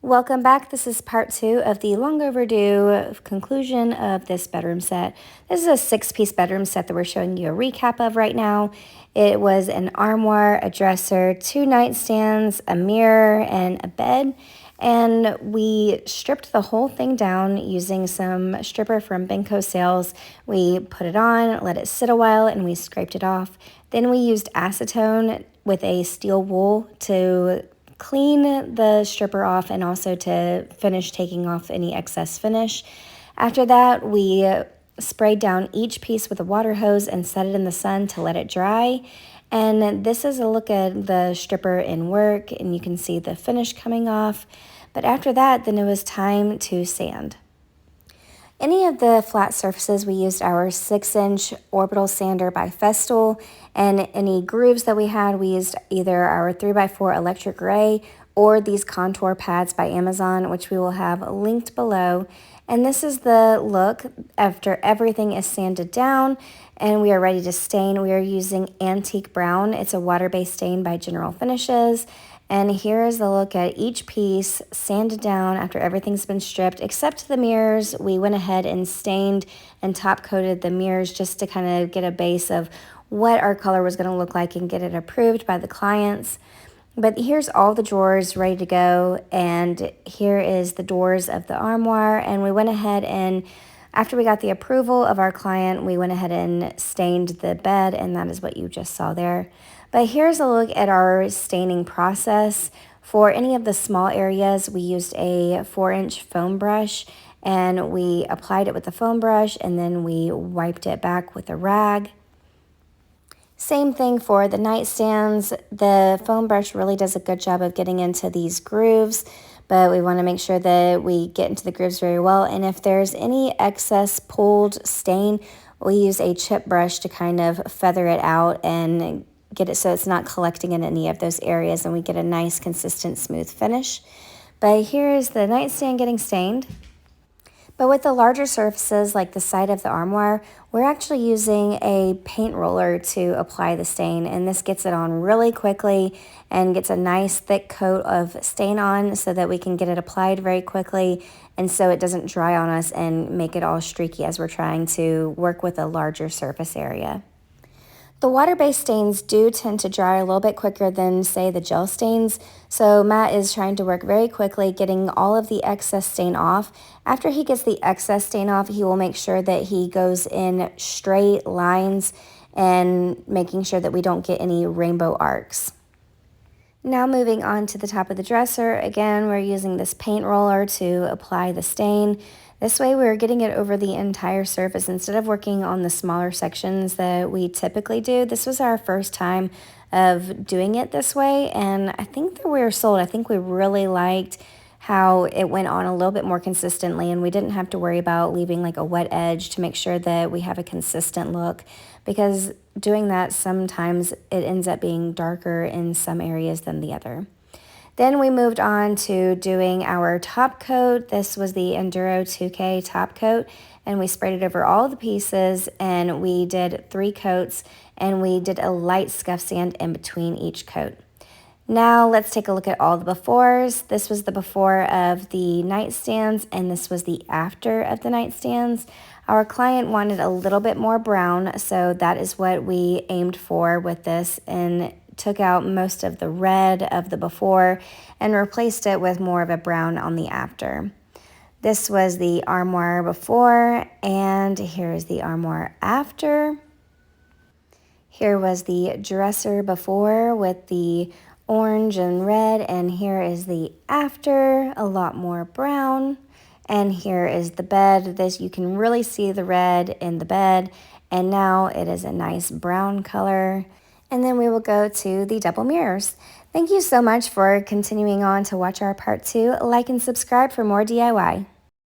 Welcome back. This is part 2 of the long overdue conclusion of this bedroom set. This is a 6-piece bedroom set that we're showing you a recap of right now. It was an armoire, a dresser, 2 nightstands, a mirror, and a bed. And we stripped the whole thing down using some stripper from Benko Sales. We put it on, let it sit a while, and we scraped it off. Then we used acetone with a steel wool to clean the stripper off and also to finish taking off any excess finish. After that, we sprayed down each piece with a water hose and set it in the sun to let it dry. And this is a look at the stripper in work, and you can see the finish coming off. But after that, then it was time to sand. Any of the flat surfaces, we used our 6-inch orbital sander by Festool, and any grooves that we had, we used either our 3x4 electric gray or these contour pads by Amazon, which we will have linked below. And this is the look after everything is sanded down and we are ready to stain. We are using Antique Brown. It's a water-based stain by General Finishes. And here is the look at each piece sanded down after everything's been stripped, except the mirrors. We went ahead and stained and top coated the mirrors just to kind of get a base of what our color was going to look like and get it approved by the clients. But here's all the drawers ready to go, and here is the doors of the armoire. And we went ahead and after we got the approval of our client, we went ahead and stained the bed, and that is what you just saw there. But here's a look at our staining process. For any of the small areas, we used a 4-inch foam brush, and we applied it with the foam brush, and then we wiped it back with a rag. Same thing for the nightstands. The foam brush really does a good job of getting into these grooves, but we want to make sure that we get into the grooves very well. And if there's any excess pulled stain, we use a chip brush to kind of feather it out and get it so it's not collecting in any of those areas, and we get a nice, consistent, smooth finish. But here is the nightstand getting stained. But with the larger surfaces, like the side of the armoire, we're actually using a paint roller to apply the stain, and this gets it on really quickly and gets a nice thick coat of stain on so that we can get it applied very quickly and so it doesn't dry on us and make it all streaky as we're trying to work with a larger surface area. The water-based stains do tend to dry a little bit quicker than, say, the gel stains, so Matt is trying to work very quickly getting all of the excess stain off. After he gets the excess stain off, he will make sure that he goes in straight lines and making sure that we don't get any rainbow arcs. Now moving on to the top of the dresser, again, we're using this paint roller to apply the stain. This way we're getting it over the entire surface instead of working on the smaller sections that we typically do. This was our first time of doing it this way, and I think that we were sold. I think we really liked how it went on a little bit more consistently, and we didn't have to worry about leaving like a wet edge to make sure that we have a consistent look, because doing that sometimes it ends up being darker in some areas than the other. Then we moved on to doing our top coat. This was the Enduro 2K top coat, and we sprayed it over all the pieces, and we did 3 coats, and we did a light scuff sand in between each coat. Now let's take a look at all the befores. This was the before of the nightstands, and this was the after of the nightstands. Our client wanted a little bit more brown, so that is what we aimed for with this, and took out most of the red of the before and replaced it with more of a brown on the after. This was the armoire before, and here's the armoire after. Here was the dresser before with the orange and red, and here is the after, a lot more brown. And here is the bed. This, you can really see the red in the bed, and now it is a nice brown color. And then we will go to the double mirrors. Thank you so much for continuing on to watch our part 2. Like and subscribe for more DIY.